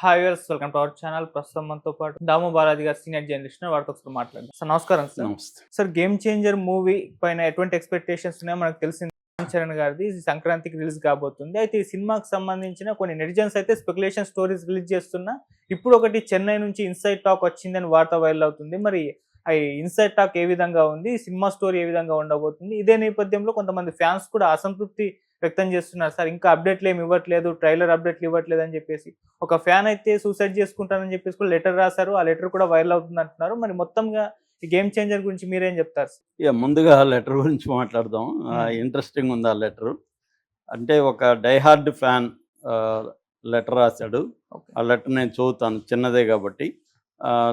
Hi viewers, welcome to our channel. ప్రస్తుతం మనతో పాటు దాము బాలాజీ గారు, సీనియర్ జర్నలిస్ట్, వారితో ఒకసారి మాట్లాడదాం. సార్ నమస్కారం. సార్ నమస్తే. సార్ గేమ్ చేంజర్ మూవీ పైన ఎటువంటి ఎక్స్పెక్టేషన్స్ ఉన్నాయో మనకు తెలిసింది. రామ్ చరణ్ గారిది ఇది సంక్రాంతికి రిలీజ్ కాబోతుంది. అయితే ఈ సినిమాకి సంబంధించిన కొన్ని నెటిజన్స్ అయితే స్పెక్యులేషన్ స్టోరీస్ రిలీజ్ చేస్తున్నా. ఇప్పుడు ఒకటి చెన్నై నుంచి ఇన్సైడ్ టాక్ వచ్చిందని వార్త వైరల్ అవుతుంది. మరి ఆ ఇన్సైడ్ టాక్ ఏ విధంగా ఉంది, సినిమా స్టోరీ ఏ విధంగా ఉండబోతుంది? ఇదే నేపథ్యంలో కొంతమంది ఫ్యాన్స్ కూడా అసంతృప్తి వ్యక్తం చేస్తున్నారు. సార్ ఇంకా అప్డేట్లు ఏమి ఇవ్వట్లేదు, ట్రైలర్ అప్డేట్లు ఇవ్వట్లేదు అని చెప్పేసి ఒక ఫ్యాన్ అయితే సూసైడ్ చేసుకుంటానని చెప్పేసి కూడా లెటర్ రాశారు. ఆ లెటర్ కూడా వైరల్ అవుతుంది అంటున్నారు. మరి మొత్తంగా ఈ గేమ్ చేంజర్ గురించి మీరేం చెప్తారు? ముందుగా లెటర్ గురించి మాట్లాడదాం. ఇంట్రెస్టింగ్ ఉంది ఆ లెటరు. అంటే ఒక డైహార్డ్ ఫ్యాన్ లెటర్ రాశాడు. ఆ లెటర్ నేను చదువుతాను, చిన్నదే కాబట్టి.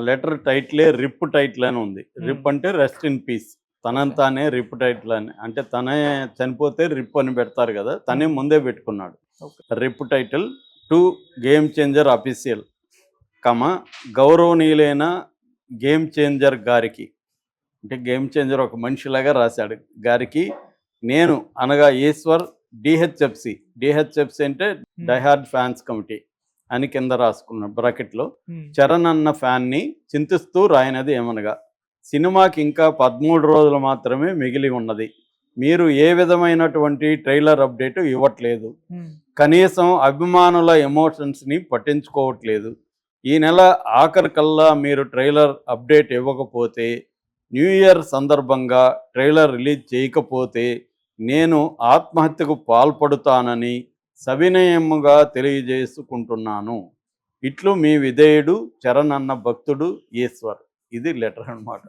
లెటర్ టైటిలే రిప్ టైటిల్ అని ఉంది. రిప్ అంటే రెస్ట్ ఇన్ పీస్. తనంతానే రిప్ టైటిల్ అని, అంటే తనే చనిపోతే రిప్ అని పెడతారు కదా, తనే ముందే పెట్టుకున్నాడు. RIP title to game changer official గౌరవనీయులైన గేమ్ చేంజర్ గారికి, అంటే గేమ్ చేంజర్ ఒక మనిషిలాగా రాశాడు గారికి, నేను అనగా ఈశ్వర్ డిహెచ్ఎఫ్సి అంటే డైహార్డ్ ఫ్యాన్స్ కమిటీ అని కింద రాసుకున్నాడు బ్రాకెట్లో. చరణ్ అన్న ఫ్యాన్ని చింతిస్తూ రాయినది ఏమనగా, సినిమాకి ఇంకా 13 రోజులు మాత్రమే మిగిలి ఉన్నది. మీరు ఏ విధమైనటువంటి ట్రైలర్ అప్డేట్ ఇవ్వట్లేదు, కనీసం అభిమానుల ఎమోషన్స్ని పట్టించుకోవట్లేదు. ఈ నెల ఆఖరికల్లా మీరు ట్రైలర్ అప్డేట్ ఇవ్వకపోతే, న్యూ ఇయర్ సందర్భంగా ట్రైలర్ రిలీజ్ చేయకపోతే నేను ఆత్మహత్యకు పాల్పడుతానని సవినయముగా తెలియజేసుకుంటున్నాను. ఇట్లు మీ విధేయుడు చరణ్ అన్న భక్తుడు ఈశ్వర్. ఇది లెటర్ అనమాట.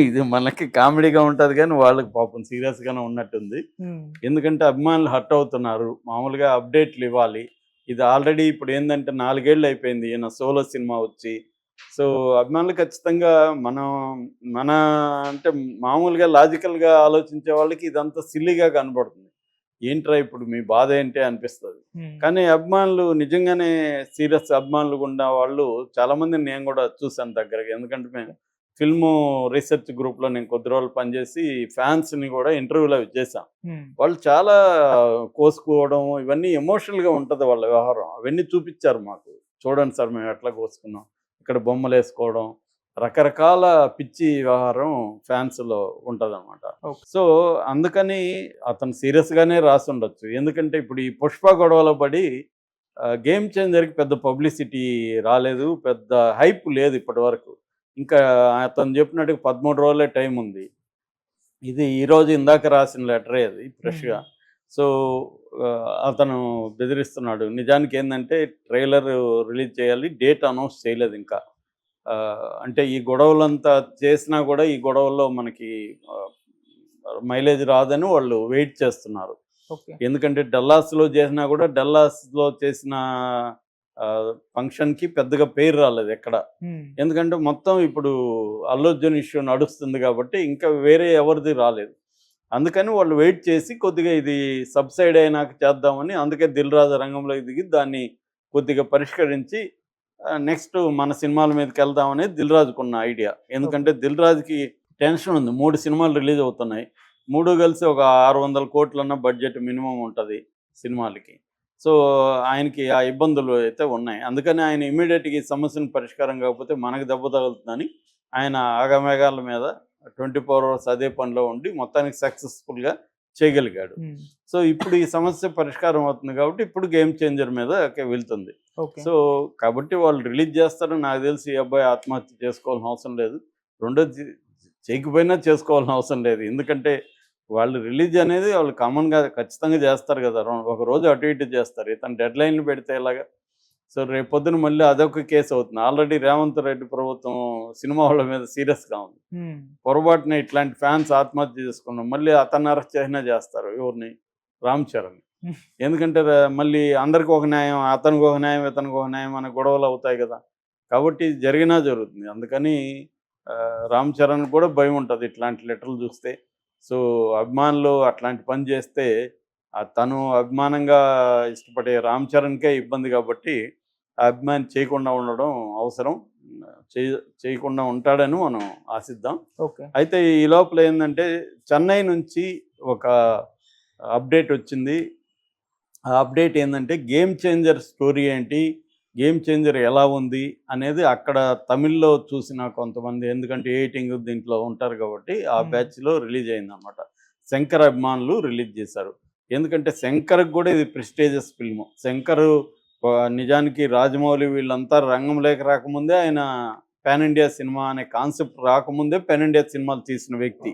ఇది మనకి కామెడీగా ఉంటుంది కానీ వాళ్ళకి పాపం సీరియస్గానే ఉన్నట్టుంది. ఎందుకంటే అభిమానులు హర్ట్ అవుతున్నారు. మామూలుగా అప్డేట్లు ఇవ్వాలి. ఇది ఆల్రెడీ ఇప్పుడు ఏంటంటే 4 ఏళ్ళు అయిపోయింది ఈయన సోలో సినిమా వచ్చి. సో అభిమానులు ఖచ్చితంగా మన అంటే మామూలుగా లాజికల్గా ఆలోచించే వాళ్ళకి ఇదంతా సిల్లీగా కనబడుతుంది. ఏంట్రా ఇప్పుడు మీ బాధ ఏంటి అనిపిస్తుంది. కానీ అభిమానులు నిజంగానే సీరియస్ అభిమానులు ఉన్న వాళ్ళు చాలామందిని నేను కూడా చూశాను దగ్గరగా. ఎందుకంటే మేము ఫిల్మ్ రీసెర్చ్ గ్రూప్లో నేను కొద్ది రోజులు పనిచేసి ఫ్యాన్స్ని కూడా ఇంటర్వ్యూలో చేశాం. వాళ్ళు చాలా కోసుకోవడం ఇవన్నీ ఎమోషనల్గా ఉంటుంది వాళ్ళ వ్యవహారం. అవన్నీ చూపించారు మాకు. చూడండి సార్ మేము ఎట్లా కోసుకున్నాం, ఇక్కడ బొమ్మలు వేసుకోవడం, రకరకాల పిచ్చి వ్యవహారం ఫ్యాన్స్లో ఉంటుంది అనమాట. సో అందుకని అతను సీరియస్గానే రాసి ఉండొచ్చు. ఎందుకంటే ఇప్పుడు ఈ పుష్ప గొడవలో పడి గేమ్ చేంజర్కి పెద్ద పబ్లిసిటీ రాలేదు, పెద్ద హైప్ లేదు ఇప్పటి వరకు. ఇంకా అతను చెప్పినట్టుగా 13 రోజులే టైం ఉంది. ఇది ఈరోజు ఇందాక రాసిన లెటరే అది ఫ్రెష్గా. సో అతను బెదిరిస్తున్నాడు. నిజానికి ఏంటంటే ట్రైలర్ రిలీజ్ చేయాలి, డేట్ అనౌన్స్ చేయలేదు ఇంకా. అంటే ఈ గొడవలంతా చేసినా కూడా ఈ గొడవల్లో మనకి మైలేజ్ రాదని వాళ్ళు వెయిట్ చేస్తున్నారు. ఎందుకంటే డల్లాస్లో చేసినా కూడా డల్లాస్లో చేసిన ఫంక్షన్కి పెద్దగా పేరు రాలేదు ఎక్కడ. ఎందుకంటే మొత్తం ఇప్పుడు అల్లు అర్జున్ ఇష్యూ నడుస్తుంది కాబట్టి ఇంకా వేరే ఎవరిది రాలేదు. అందుకని వాళ్ళు వెయిట్ చేసి కొద్దిగా ఇది సబ్సైడ్ అయినాక చేద్దామని, అందుకే దిల్ రాజు రంగంలోకి దిగి దాన్ని కొద్దిగా పరిష్కరించి నెక్స్ట్ మన సినిమాల మీదకి వెళ్దామనేది దిల్ రాజుకున్న ఐడియా. ఎందుకంటే దిల్ రాజుకి టెన్షన్ ఉంది. 3 సినిమాలు రిలీజ్ అవుతున్నాయి. 3 కలిసి ఒక 600 కోట్లన్న బడ్జెట్ మినిమం ఉంటుంది సినిమాలకి. సో ఆయనకి ఆ ఇబ్బందులు అయితే ఉన్నాయి. అందుకని ఆయన ఇమీడియట్గా ఈ సమస్యను పరిష్కారం కాకపోతే మనకు దెబ్బ తగులుతుందని ఆయన ఆగమేఘాల మీద 24 అవర్స్ అదే పనిలో ఉండి మొత్తానికి సక్సెస్ఫుల్గా చేయగలిగాడు. సో ఇప్పుడు ఈ సమస్య పరిష్కారం అవుతుంది కాబట్టి ఇప్పుడు గేమ్ చేంజర్ మీద వెళ్తుంది. సో కాబట్టి వాళ్ళు రిలీజ్ చేస్తారని నాకు తెలిసి ఈ అబ్బాయి ఆత్మహత్య చేసుకోవాల్సిన అవసరం లేదు. రెండోది చేయకపోయినా చేసుకోవాల్సిన అవసరం లేదు. ఎందుకంటే వాళ్ళు రిలీజ్ అనేది వాళ్ళు కామన్గా ఖచ్చితంగా చేస్తారు కదా, ఒక రోజు అటు ఇటు చేస్తారు. ఇతను డెడ్ లైన్లు పెడితే ఎలాగా? సో రేపు పొద్దున మళ్ళీ అదొక కేసు అవుతుంది. ఆల్రెడీ రేవంత్ రెడ్డి ప్రభుత్వం సినిమా వాళ్ళ మీద సీరియస్గా ఉంది. పొరపాటున ఇట్లాంటి ఫ్యాన్స్ ఆత్మహత్య చేసుకున్నాం, మళ్ళీ అతన్ని అరెస్ట్ చేసినా చేస్తారు. ఎవరిని? రామ్ చరణ్. ఎందుకంటే మళ్ళీ అందరికి ఒక న్యాయం, అతనికి ఒక న్యాయం, ఇతనికి ఒక న్యాయం అనే గొడవలు అవుతాయి కదా. కాబట్టి జరిగినా జరుగుతుంది. అందుకని రామ్ చరణ్ కూడా భయం ఉంటుంది ఇట్లాంటి లెటర్లు చూస్తే. సో అభిమానులు అట్లాంటి పని చేస్తే తను అభిమానంగా ఇష్టపడే రామ్ చరణ్కే ఇబ్బంది కాబట్టి ఆ అభిమాని చేయకుండా ఉండడం అవసరం. చేయకుండా ఉంటాడని మనం ఆశిద్దాం. అయితే ఈ లోపల ఏంటంటే చెన్నై నుంచి ఒక అప్డేట్ వచ్చింది. ఆ అప్డేట్ ఏంటంటే గేమ్ చేంజర్ స్టోరీ ఏంటి, గేమ్ చేంజర్ ఎలా ఉంది అనేది అక్కడ తమిళ్లో చూసిన కొంతమంది, ఎందుకంటే ఎయిటింగ్ దీంట్లో ఉంటారు కాబట్టి ఆ బ్యాచ్లో రిలీజ్ అయిందనమాట. శంకర్ అభిమానులు రిలీజ్ చేశారు. ఎందుకంటే శంకర్కి కూడా ఇది ప్రెస్టీజియస్ ఫిల్మ్. శంకర్ నిజానికి రాజమౌళి వీళ్ళంతా రంగంలోకి రాకముందే ఆయన పాన్ ఇండియా సినిమా అనే కాన్సెప్ట్ రాకముందే పాన్ ఇండియా సినిమాలు తీసిన వ్యక్తి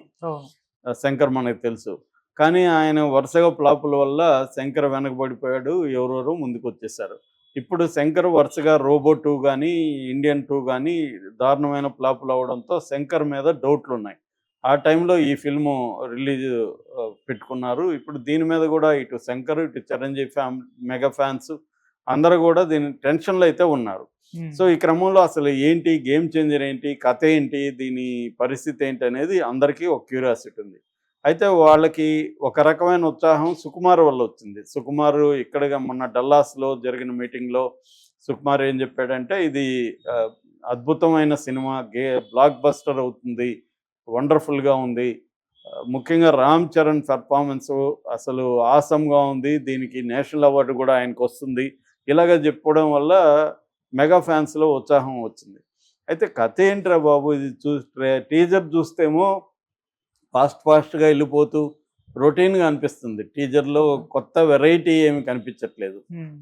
శంకర్, మనకు తెలుసు. కానీ ఆయన వరుసగా ఫ్లాపుల వల్ల శంకర్ వెనకబడిపోయాడు, ఎవరెవరో ముందుకు వచ్చేసారు. ఇప్పుడు శంకర్ వరుసగా రోబో 2 కానీ ఇండియన్ 2 కానీ దారుణమైన ఫ్లాపులు అవ్వడంతో శంకర్ మీద డౌట్లు ఉన్నాయి. ఆ టైంలో ఈ ఫిల్ము రిలీజ్ పెట్టుకున్నారు. ఇప్పుడు దీని మీద కూడా ఇటు శంకర్, ఇటు చిరంజీవి మెగా ఫ్యాన్స్ అందరూ కూడా దీని టెన్షన్లో అయితే ఉన్నారు. సో ఈ క్రమంలో అసలు ఏంటి, గేమ్ చేంజర్ ఏంటి, కథ ఏంటి, దీని పరిస్థితి ఏంటి అనేది అందరికీ ఒక క్యూరియాసిటీ ఉంది. అయితే వాళ్ళకి ఒక రకమైన ఉత్సాహం సుకుమార్ వల్ల వచ్చింది. సుకుమార్ ఇక్కడగా మొన్న డల్లాస్లో జరిగిన మీటింగ్లో సుకుమార్ ఏం చెప్పాడంటే, ఇది అద్భుతమైన సినిమా, బ్లాక్ బస్టర్ అవుతుంది, వండర్ఫుల్గా ఉంది, ముఖ్యంగా రామ్ చరణ్ పెర్ఫార్మెన్స్ అసలు ఆసమ్గా ఉంది, దీనికి నేషనల్ అవార్డు కూడా ఆయనకు వస్తుంది, ఇలాగ చెప్పడం వల్ల మెగా ఫ్యాన్స్లో ఉత్సాహం వచ్చింది. అయితే కథ ఏంట్రా బాబు, ఇది టీజర్ చూస్తేమో ఫాస్ట్గా వెళ్ళిపోతూ రొటీన్గా అనిపిస్తుంది. టీజర్లో కొత్త వెరైటీ ఏమి కనిపించట్లేదు.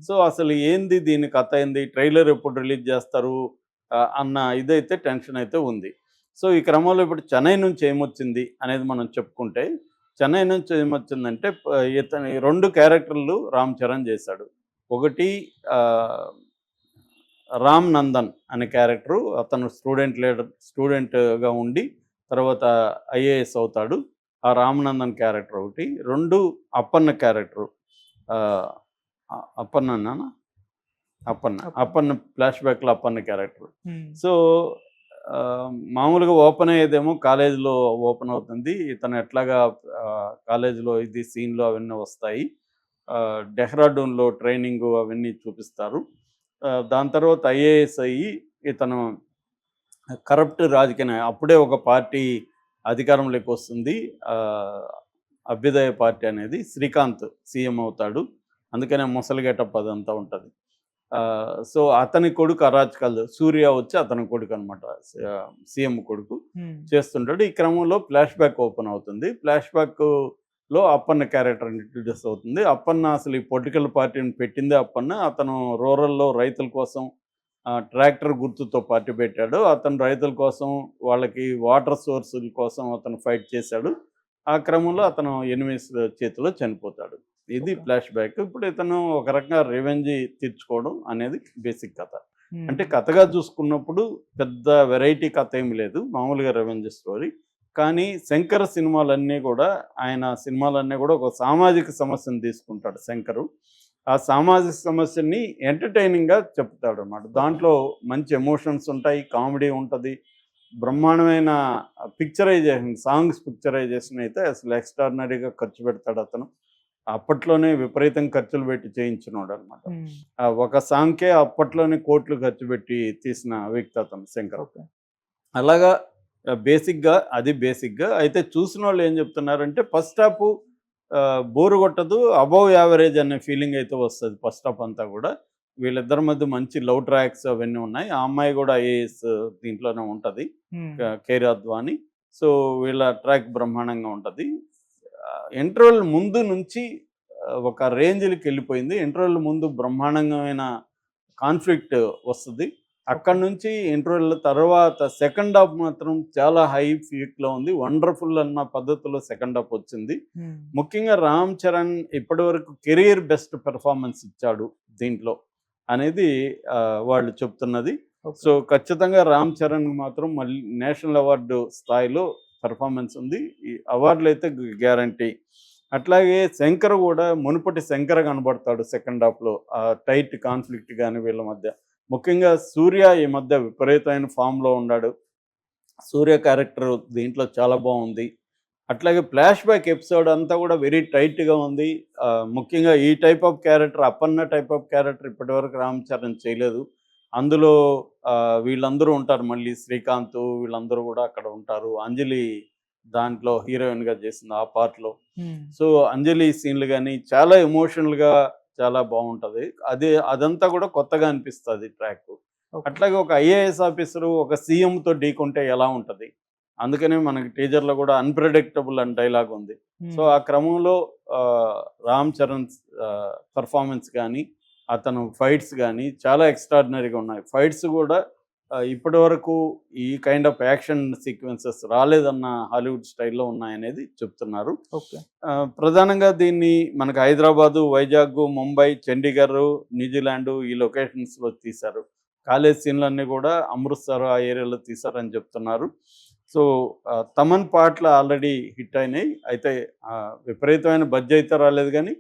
సో అసలు ఏంది దీని కథ, ఏంది, ట్రైలర్ ఎప్పుడు రిలీజ్ చేస్తారు అన్న ఇదైతే టెన్షన్ అయితే ఉంది. సో ఈ క్రమంలో ఇప్పుడు చెన్నై నుంచి ఏమొచ్చింది అనేది మనం చెప్పుకుంటే, చెన్నై నుంచి ఏమొచ్చిందంటే ఇతని 2 క్యారెక్టర్లు రామ్ చరణ్ చేశాడు. ఒకటి రామ్ నందన్ అనే క్యారెక్టరు, అతను స్టూడెంట్గా ఉండి తర్వాత ఐఏఎస్ అవుతాడు. ఆ రామనందన్ క్యారెక్టర్ ఒకటి. 2 అప్పన్న క్యారెక్టరు, అప్పన్న ఫ్లాష్ బ్యాక్లో అప్పన్న క్యారెక్టర్. సో మామూలుగా ఓపెన్ అయ్యేదేమో కాలేజీలో ఓపెన్ అవుతుంది. ఇతను ఎట్లాగా కాలేజీలో ఇది సీన్లు అవన్నీ వస్తాయి. డెహ్రాడూన్లో ట్రైనింగ్ అవన్నీ చూపిస్తారు. దాని తర్వాత ఐఏఎస్ అయ్యి ఇతను కరప్ట్ రాజకీయ, అప్పుడే ఒక పార్టీ అధికారంలోకి వస్తుంది, అభ్యుదయ పార్టీ అనేది. శ్రీకాంత్ సీఎం అవుతాడు, అందుకనే ముసలి గెటప్ అదంతా ఉంటుంది. సో అతని కొడుకు అరాచకాలు, సూర్య వచ్చి అతని కొడుకు అనమాట, సీఎం కొడుకు చేస్తుంటాడు. ఈ క్రమంలో ఫ్లాష్ బ్యాక్ ఓపెన్ అవుతుంది. ఫ్లాష్ బ్యాక్లో అప్పన్న క్యారెక్టర్ ఇంట్రడ్యూస్ అవుతుంది. అప్పన్న అసలు ఈ పొలిటికల్ పార్టీని పెట్టిందే అప్పన్న. అతను రూరల్లో రైతుల కోసం ట్రాక్టర్ గుర్తుతో పార్టీ పెట్టాడు. అతను రైతుల కోసం, వాళ్ళకి వాటర్ సోర్సుల కోసం అతను ఫైట్ చేశాడు. ఆ క్రమంలో అతను ఎనిమిస్ చేతిలో చనిపోతాడు. ఇది ఫ్లాష్ బ్యాక్. ఇప్పుడు ఇతను ఒక రకంగా రివెంజ్ తీర్చుకోవడం అనేది బేసిక్ కథ. అంటే కథగా చూసుకున్నప్పుడు పెద్ద వెరైటీ కథ ఏమి లేదు, మామూలుగా రివెంజ్ స్టోరీ. కానీ శంకర్ సినిమాలన్నీ కూడా, ఆయన సినిమాలన్నీ కూడా ఒక సామాజిక సమస్యను తీసుకుంటాడు శంకరు. ఆ సామాజిక సమస్యని ఎంటర్టైనింగ్గా చెప్తాడు అన్నమాట. దాంట్లో మంచి ఎమోషన్స్ ఉంటాయి, కామెడీ ఉంటుంది, బ్రహ్మాండమైన పిక్చరైజేషన్, సాంగ్స్ పిక్చరైజేషన్ అయితే అసలు ఎక్స్ట్రాడినరీగా ఖర్చు పెడతాడు అతను. అప్పట్లోనే విపరీతం ఖర్చులు పెట్టి చేయించినాడు అనమాట. ఒక సాంగ్కే అప్పట్లోనే కోట్లు ఖర్చు పెట్టి తీసిన వ్యక్తి అతను శంకర్. అలాగా బేసిక్గా అయితే చూసిన వాళ్ళు ఏం చెప్తున్నారంటే, ఫస్ట్ హాఫ్ బోరు కొట్టదు, అబవ్ యావరేజ్ అనే ఫీలింగ్ అయితే వస్తుంది ఫస్ట్ హాఫ్ అంతా కూడా. వీళ్ళిద్దరి మధ్య మంచి లవ్ ట్రాక్స్ అవన్నీ ఉన్నాయి. ఆ అమ్మాయి కూడా ఐఏఎస్ దీంట్లోనే ఉంటుంది, కేర్ అద్వాని. సో వీళ్ళ ట్రాక్ బ్రహ్మాండంగా ఉంటుంది. ఇంటర్వెల్ ముందు నుంచి ఒక రేంజ్కి వెళ్ళిపోయింది. ఇంటర్వెల్ ముందు బ్రహ్మాండమైన కాన్ఫ్లిక్ట్ వస్తుంది. అక్కడి నుంచి ఇంటర్వెల్ తర్వాత సెకండ్ హాఫ్ మాత్రం చాలా హై పీక్లో ఉంది. వండర్ఫుల్ అన్న పద్ధతిలో సెకండ్ హాఫ్ వచ్చింది. ముఖ్యంగా రామ్ చరణ్ ఇప్పటివరకు కెరీర్ బెస్ట్ పెర్ఫార్మెన్స్ ఇచ్చాడు దీంట్లో అనేది వాళ్ళు చెప్తున్నది. సో ఖచ్చితంగా రామ్ చరణ్ మాత్రం మళ్ళీ నేషనల్ అవార్డు స్థాయిలో పెర్ఫార్మెన్స్ ఉంది. ఈ అవార్డులు అయితే గ్యారంటీ. అట్లాగే శంకర్ కూడా మునుపటి శంకర్ కనబడతాడు సెకండ్ హాఫ్లో. ఆ టైట్ కాన్ఫ్లిక్ట్ కానీ వీళ్ళ మధ్య. ముఖ్యంగా సూర్య ఈ మధ్య విపరీతమైన ఫామ్లో ఉన్నాడు. సూర్య క్యారెక్టర్ దీంట్లో చాలా బాగుంది. అట్లాగే ఫ్లాష్ బ్యాక్ ఎపిసోడ్ అంతా కూడా వెరీ టైట్గా ఉంది. ముఖ్యంగా ఈ type of character, Appanna type of character ఇప్పటివరకు రామ్ చరణ్ చేయలేదు. అందులో వీళ్ళందరూ ఉంటారు, మళ్ళీ శ్రీకాంత్ వీళ్ళందరూ కూడా అక్కడ ఉంటారు. అంజలి దాంట్లో హీరోయిన్గా చేసింది ఆ పార్ట్లో. సో అంజలి సీన్లు కానీ చాలా ఎమోషనల్గా, చాలా బాగుంటది. అదంతా కూడా కొత్తగా అనిపిస్తుంది ట్రాక్. ఓకే. అట్లాగే ఒక ఐఏఎస్ ఆఫీసరు ఒక సీఎంతో ఢీకొంటే ఎలా ఉంటది? అందుకనే మనకి టీజర్‌లో కూడా అన్‌ప్రెడిక్టబుల్ అని డైలాగ్ ఉంది. సో, హ్మ్. ఆ క్రమంలో రామ్ చరణ్ పెర్ఫార్మన్స్ గానీ, అతను ఫైట్స్ గానీ చాలా ఎక్స్‌ట్రార్డినరీగా ఉన్నాయి. ఫైట్స్ గూడా ఇప్పటివరకు ఈ కైండ్ ఆఫ్ యాక్షన్ సీక్వెన్సెస్ రాలేదన్న హాలీవుడ్ స్టైల్‌లో ఉన్నాయనేది చెప్తున్నారు. ఓకే. ప్రధానంగా దీన్ని మనకు హైదరాబాదు, వైజాగ్, ముంబై, చండీగఢ్, న్యూజిలాండ్ ఈ లొకేషన్స్‌లో తీశారు. కాలేజ్ సీన్‌లన్నీ గూడా అమృత్‌సర్ ఆ ఏరియాలో తీశారని చెప్తున్నారు. సో, తమన్ పాటలు ఆల్రెడీ హిట్ అయినాయి. అయితే విపరీతమైన బజ్ అయితే రాలేదు గానీ,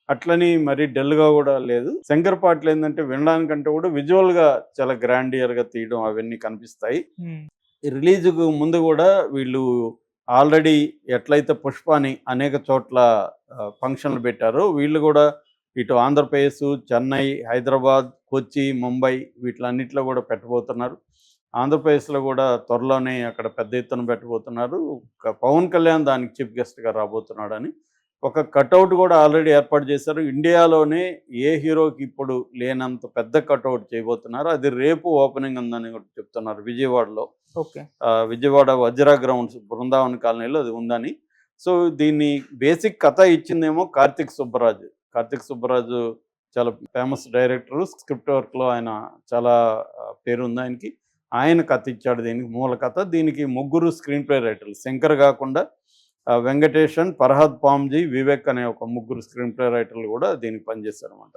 అట్లని మరీ డల్‌గా గూడా లేదు. శంకర్ పాటలేందంటే వినడానికంటే కూడా విజువల్‌గా చాలా గ్రాండియర్‌గా తీయడం అవన్నీ కనిపిస్తాయి. హ్మ్. రిలీజ్‌కు ముందు గూడా వీళ్ళు ఆల్రెడీ ఎట్లయితే 'పుష్పని' అనేక చోట్ల ఫంక్షన్‌లు పెట్టారో, వీళ్ళు గూడా ఇటు ఆంధ్రప్రదేశ్, చెన్నై, హైదరాబాద్, కొచ్చి, ముంబై వీటిలన్నిటిలో గూడా పెట్టబోతున్నారు. ఆంధ్రప్రదేశ్‌లో గూడా త్వరలోనే అక్కడ పెద్ద ఎత్తున పెట్టబోతున్నారు. పవన్ కళ్యాణ్ దానికి చీఫ్ గెస్ట్‌గా రాబోతున్నాడని. ఒక కటౌట్ గూడా ఆల్రెడీ ఏర్పాటు చేశారు. ఇండియాలోనే ఏ హీరోకి ఇప్పుడు లేనంత పెద్ద కటౌట్ చేయబోతున్నారు. అది రేపు ఓపెనింగ్ ఉందని కూడా చెప్తున్నారు విజయవాడలో. ఓకే. విజయవాడ వజ్రా గ్రౌండ్స్ బృందావన్ కాలనీలో అది ఉందని. సో, దీన్ని బేసిక్ కథ ఇచ్చిందేమో కార్తీక్ సుబ్బరాజు. కార్తీక్ సుబ్బరాజు చాలా ఫేమస్ డైరెక్టరు. స్క్రిప్ట్ వర్క్‌లో ఆయన చాలా పేరుంది ఆయనకి. ఆయన కథ ఇచ్చాడు దీనికి మూల కథ. దీనికి ముగ్గురు స్క్రీన్ ప్లే రైటర్లు. శంకర్ గాకుండా వెంకటేషన్, ఫర్హాద్ పామ్‌జీ, వివేక్ అనే ఒక ముగ్గురు స్క్రీన్ ప్లే రైటర్లు కూడా దీనికి పనిచేశారనమాట.